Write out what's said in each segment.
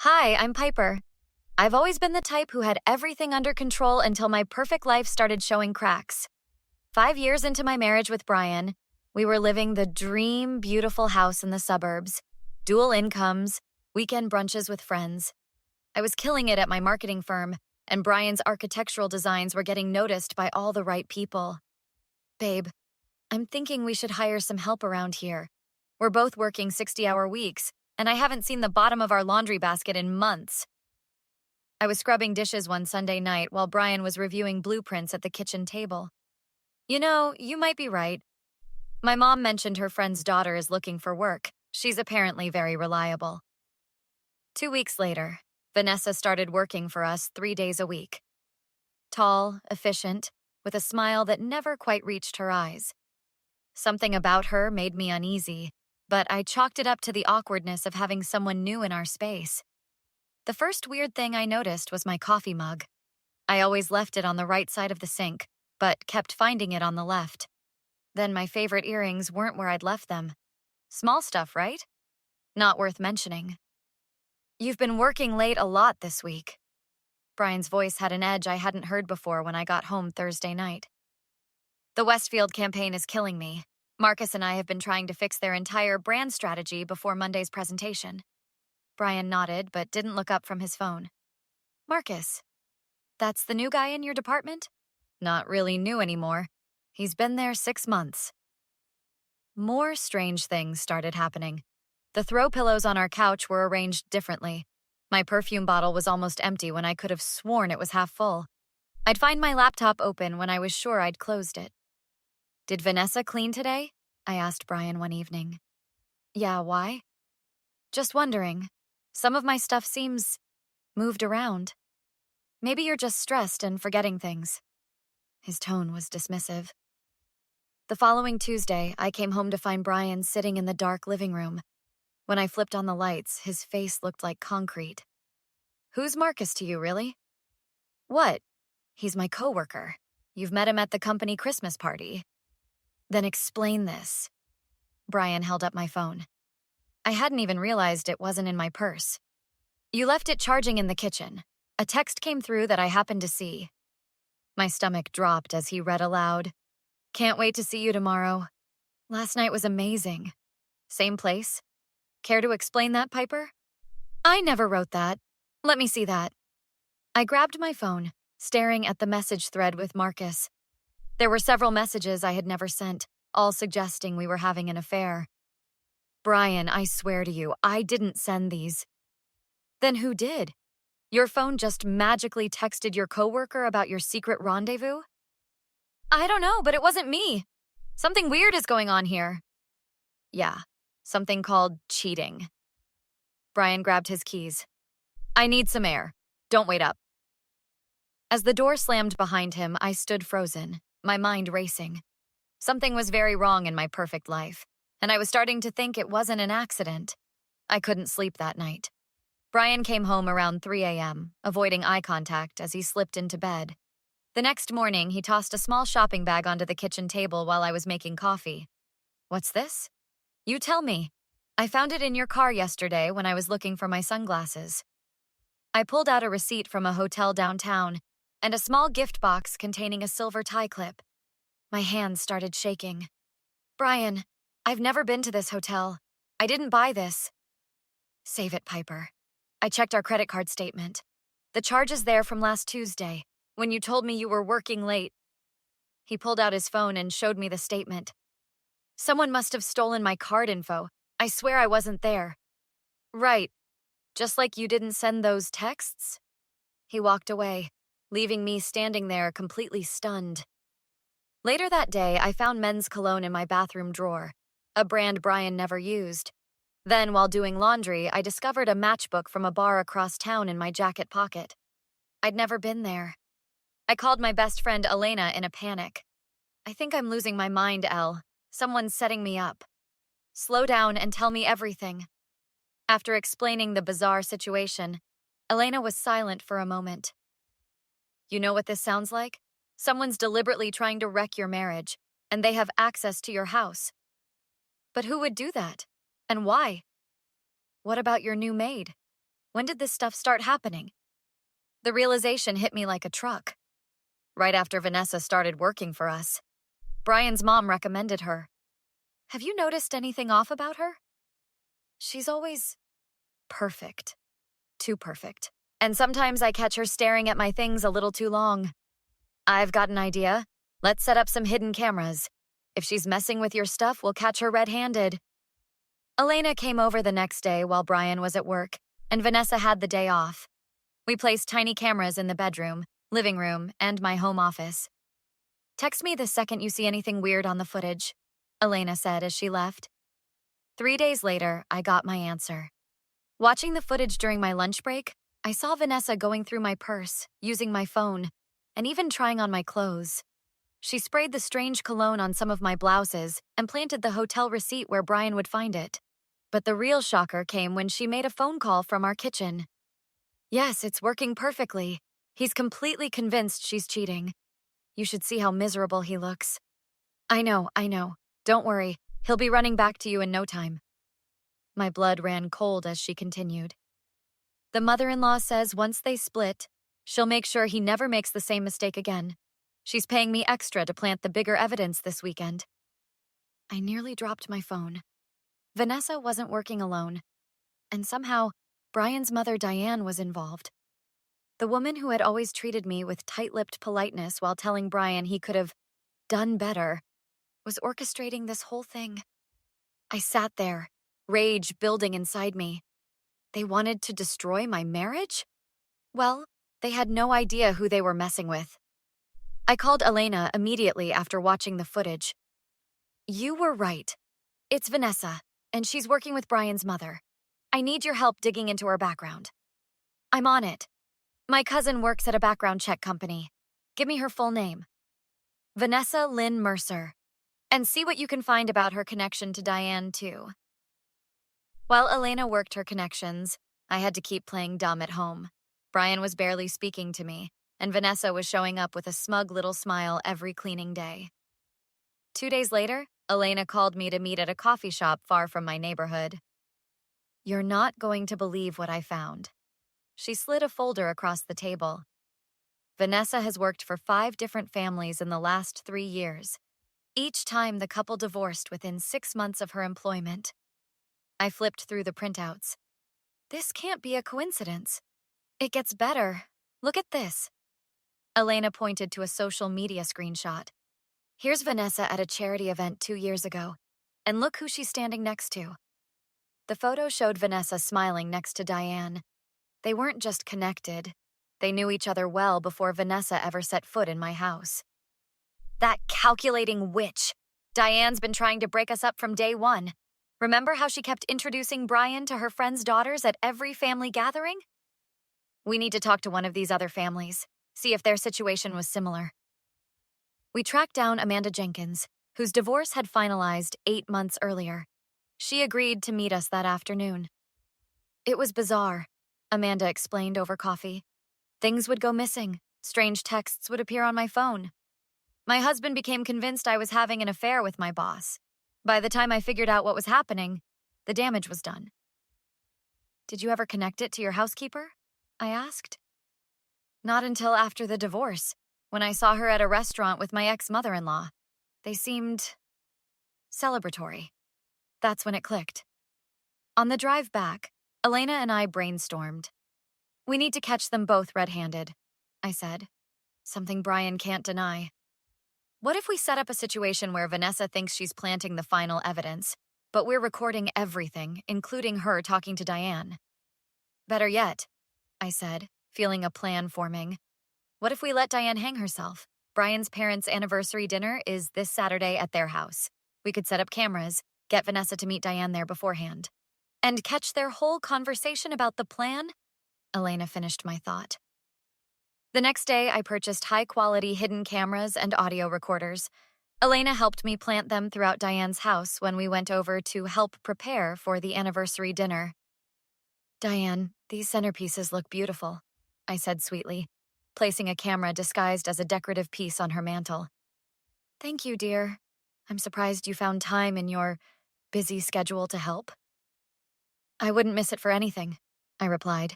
Hi, I'm Piper. I've always been the type who had everything under control until my perfect life started showing cracks. 5 years into my marriage with Brian, we were living the dream beautiful house in the suburbs, dual incomes, weekend brunches with friends. I was killing it at my marketing firm, and Brian's architectural designs were getting noticed by all the right people. Babe, I'm thinking we should hire some help around here. We're both working 60-hour weeks, and I haven't seen the bottom of our laundry basket in months. I was scrubbing dishes one Sunday night while Brian was reviewing blueprints at the kitchen table. You might be right. My mom mentioned her friend's daughter is looking for work. She's apparently very reliable. 2 weeks later, Vanessa started working for us 3 days a week. Tall, efficient, with a smile that never quite reached her eyes. Something about her made me uneasy, but I chalked it up to the awkwardness of having someone new in our space. The first weird thing I noticed was my coffee mug. I always left it on the right side of the sink, but kept finding it on the left. Then my favorite earrings weren't where I'd left them. Small stuff, right? Not worth mentioning. You've been working late a lot this week. Brian's voice had an edge I hadn't heard before when I got home Thursday night. The Westfield campaign is killing me. Marcus and I have been trying to fix their entire brand strategy before Monday's presentation. Brian nodded, but didn't look up from his phone. Marcus, that's the new guy in your department? Not really new anymore. He's been there 6 months. More strange things started happening. The throw pillows on our couch were arranged differently. My perfume bottle was almost empty when I could have sworn it was half full. I'd find my laptop open when I was sure I'd closed it. Did Vanessa clean today? I asked Brian one evening. Yeah, why? Just wondering. Some of my stuff seems moved around. Maybe you're just stressed and forgetting things. His tone was dismissive. The following Tuesday, I came home to find Brian sitting in the dark living room. When I flipped on the lights, his face looked like concrete. Who's Marcus to you, really? What? He's my coworker. You've met him at the company Christmas party. Then explain this. Brian held up my phone. I hadn't even realized it wasn't in my purse. You left it charging in the kitchen. A text came through that I happened to see. My stomach dropped as he read aloud. Can't wait to see you tomorrow. Last night was amazing. Same place? Care to explain that, Piper? I never wrote that. Let me see that. I grabbed my phone, staring at the message thread with Marcus. There were several messages I had never sent, all suggesting we were having an affair. Brian, I swear to you, I didn't send these. Then who did? Your phone just magically texted your coworker about your secret rendezvous? I don't know, but it wasn't me. Something weird is going on here. Yeah, something called cheating. Brian grabbed his keys. I need some air. Don't wait up. As the door slammed behind him, I stood frozen, my mind racing. Something was very wrong in my perfect life, and I was starting to think it wasn't an accident. I couldn't sleep that night. Brian came home around 3 a.m., avoiding eye contact as he slipped into bed. The next morning, he tossed a small shopping bag onto the kitchen table while I was making coffee. What's this? You tell me. I found it in your car yesterday when I was looking for my sunglasses. I pulled out a receipt from a hotel downtown and a small gift box containing a silver tie clip. My hands started shaking. Brian, I've never been to this hotel. I didn't buy this. Save it, Piper. I checked our credit card statement. The charge is there from last Tuesday, when you told me you were working late. He pulled out his phone and showed me the statement. Someone must have stolen my card info. I swear I wasn't there. Right. Just like you didn't send those texts? He walked away, leaving me standing there completely stunned. Later that day, I found men's cologne in my bathroom drawer, a brand Brian never used. Then, while doing laundry, I discovered a matchbook from a bar across town in my jacket pocket. I'd never been there. I called my best friend Elena in a panic. I think I'm losing my mind, Elle. Someone's setting me up. Slow down and tell me everything. After explaining the bizarre situation, Elena was silent for a moment. You know what this sounds like? Someone's deliberately trying to wreck your marriage, and they have access to your house. But who would do that? And why? What about your new maid? When did this stuff start happening? The realization hit me like a truck. Right after Vanessa started working for us. Brian's mom recommended her. Have you noticed anything off about her? She's always perfect. Too perfect. And sometimes I catch her staring at my things a little too long. I've got an idea. Let's set up some hidden cameras. If she's messing with your stuff, we'll catch her red-handed. Elena came over the next day while Brian was at work, and Vanessa had the day off. We placed tiny cameras in the bedroom, living room, and my home office. Text me the second you see anything weird on the footage, Elena said as she left. 3 days later, I got my answer. Watching the footage during my lunch break, I saw Vanessa going through my purse, using my phone, and even trying on my clothes. She sprayed the strange cologne on some of my blouses and planted the hotel receipt where Brian would find it. But the real shocker came when she made a phone call from our kitchen. Yes, it's working perfectly. He's completely convinced she's cheating. You should see how miserable he looks. I know. Don't worry. He'll be running back to you in no time. My blood ran cold as she continued. The mother-in-law says once they split, she'll make sure he never makes the same mistake again. She's paying me extra to plant the bigger evidence this weekend. I nearly dropped my phone. Vanessa wasn't working alone, and somehow, Brian's mother Diane was involved. The woman who had always treated me with tight-lipped politeness while telling Brian he could have done better was orchestrating this whole thing. I sat there, rage building inside me. They wanted to destroy my marriage? Well, they had no idea who they were messing with. I called Elena immediately after watching the footage. You were right. It's Vanessa, and she's working with Brian's mother. I need your help digging into her background. I'm on it. My cousin works at a background check company. Give me her full name. Vanessa Lynn Mercer. And see what you can find about her connection to Diane, too. While Elena worked her connections, I had to keep playing dumb at home. Brian was barely speaking to me, and Vanessa was showing up with a smug little smile every cleaning day. 2 days later, Elena called me to meet at a coffee shop far from my neighborhood. You're not going to believe what I found. She slid a folder across the table. Vanessa has worked for 5 different families in the last 3 years. Each time the couple divorced within 6 months of her employment. I flipped through the printouts. This can't be a coincidence. It gets better. Look at this. Elena pointed to a social media screenshot. Here's Vanessa at a charity event 2 years ago. And look who she's standing next to. The photo showed Vanessa smiling next to Diane. They weren't just connected. They knew each other well before Vanessa ever set foot in my house. That calculating witch. Diane's been trying to break us up from day one. Remember how she kept introducing Brian to her friends' daughters at every family gathering? We need to talk to one of these other families, see if their situation was similar. We tracked down Amanda Jenkins, whose divorce had finalized 8 months earlier. She agreed to meet us that afternoon. It was bizarre, Amanda explained over coffee. Things would go missing. Strange texts would appear on my phone. My husband became convinced I was having an affair with my boss. By the time I figured out what was happening, the damage was done. Did you ever connect it to your housekeeper? I asked. Not until after the divorce, when I saw her at a restaurant with my ex-mother-in-law. They seemed celebratory. That's when it clicked. On the drive back, Elena and I brainstormed. We need to catch them both red-handed, I said. Something Brian can't deny. What if we set up a situation where Vanessa thinks she's planting the final evidence, but we're recording everything, including her talking to Diane? Better yet, I said, feeling a plan forming. What if we let Diane hang herself? Brian's parents' anniversary dinner is this Saturday at their house. We could set up cameras, get Vanessa to meet Diane there beforehand. And catch their whole conversation about the plan? Elena finished my thought. The next day, I purchased high-quality hidden cameras and audio recorders. Elena helped me plant them throughout Diane's house when we went over to help prepare for the anniversary dinner. Diane, these centerpieces look beautiful, I said sweetly, placing a camera disguised as a decorative piece on her mantel. Thank you, dear. I'm surprised you found time in your busy schedule to help. I wouldn't miss it for anything, I replied,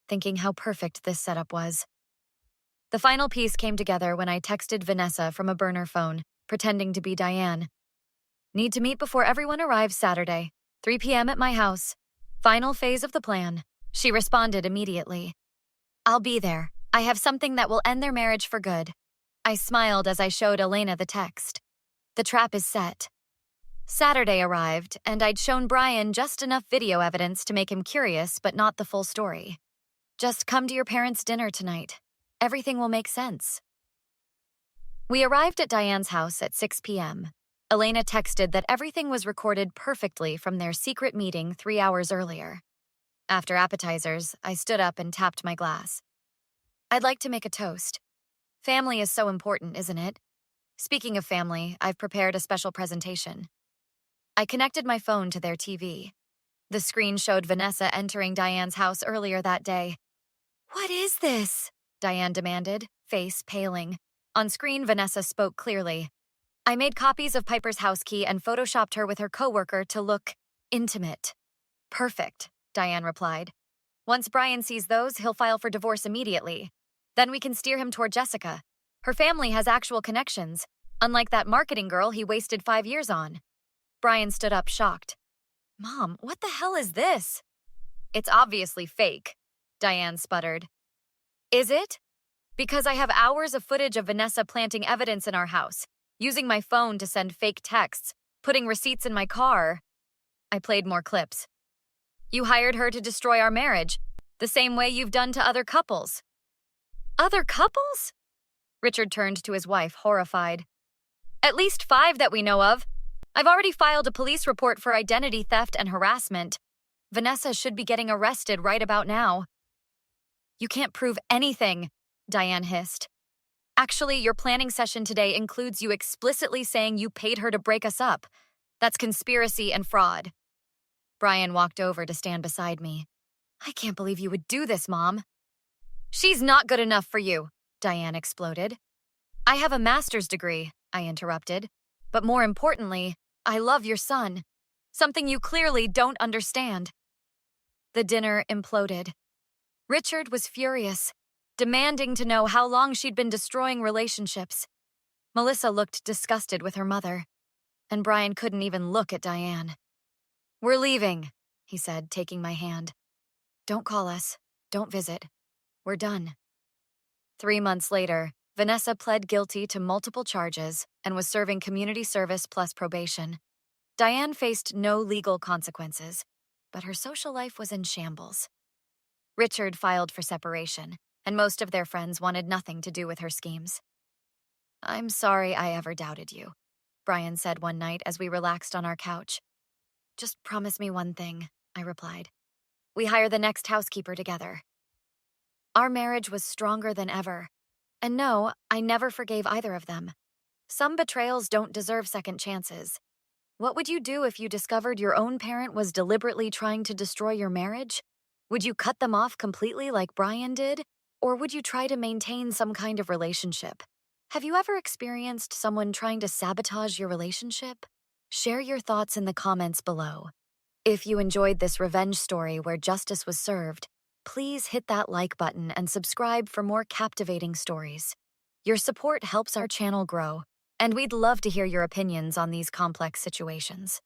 thinking how perfect this setup was. The final piece came together when I texted Vanessa from a burner phone, pretending to be Diane. Need to meet before everyone arrives Saturday, 3 p.m. at my house. Final phase of the plan. She responded immediately. I'll be there. I have something that will end their marriage for good. I smiled as I showed Elena the text. The trap is set. Saturday arrived, and I'd shown Brian just enough video evidence to make him curious, but not the full story. Just come to your parents' dinner tonight. Everything will make sense. We arrived at Diane's house at 6 p.m. Elena texted that everything was recorded perfectly from their secret meeting 3 hours earlier. After appetizers, I stood up and tapped my glass. I'd like to make a toast. Family is so important, isn't it? Speaking of family, I've prepared a special presentation. I connected my phone to their TV. The screen showed Vanessa entering Diane's house earlier that day. What is this? Diane demanded, face paling. On screen, Vanessa spoke clearly. I made copies of Piper's house key and photoshopped her with her coworker to look intimate. Perfect, Diane replied. Once Brian sees those, he'll file for divorce immediately. Then we can steer him toward Jessica. Her family has actual connections, unlike that marketing girl he wasted 5 years on. Brian stood up, shocked. Mom, what the hell is this? It's obviously fake, Diane sputtered. Is it? Because I have hours of footage of Vanessa planting evidence in our house, using my phone to send fake texts, putting receipts in my car. I played more clips. You hired her to destroy our marriage, the same way you've done to other couples. Other couples? Richard turned to his wife, horrified. At least 5 that we know of. I've already filed a police report for identity theft and harassment. Vanessa should be getting arrested right about now. You can't prove anything, Diane hissed. Actually, your planning session today includes you explicitly saying you paid her to break us up. That's conspiracy and fraud. Brian walked over to stand beside me. I can't believe you would do this, Mom. She's not good enough for you, Diane exploded. I have a master's degree, I interrupted. But more importantly, I love your son. Something you clearly don't understand. The dinner imploded. Richard was furious, demanding to know how long she'd been destroying relationships. Melissa looked disgusted with her mother, and Brian couldn't even look at Diane. We're leaving, he said, taking my hand. Don't call us. Don't visit. We're done. 3 months later, Vanessa pled guilty to multiple charges and was serving community service plus probation. Diane faced no legal consequences, but her social life was in shambles. Richard filed for separation, and most of their friends wanted nothing to do with her schemes. I'm sorry I ever doubted you, Brian said one night as we relaxed on our couch. Just promise me one thing, I replied. We hire the next housekeeper together. Our marriage was stronger than ever. And no, I never forgave either of them. Some betrayals don't deserve second chances. What would you do if you discovered your own parent was deliberately trying to destroy your marriage? Would you cut them off completely like Brian did? Or would you try to maintain some kind of relationship? Have you ever experienced someone trying to sabotage your relationship? Share your thoughts in the comments below. If you enjoyed this revenge story where justice was served, please hit that like button and subscribe for more captivating stories. Your support helps our channel grow, and we'd love to hear your opinions on these complex situations.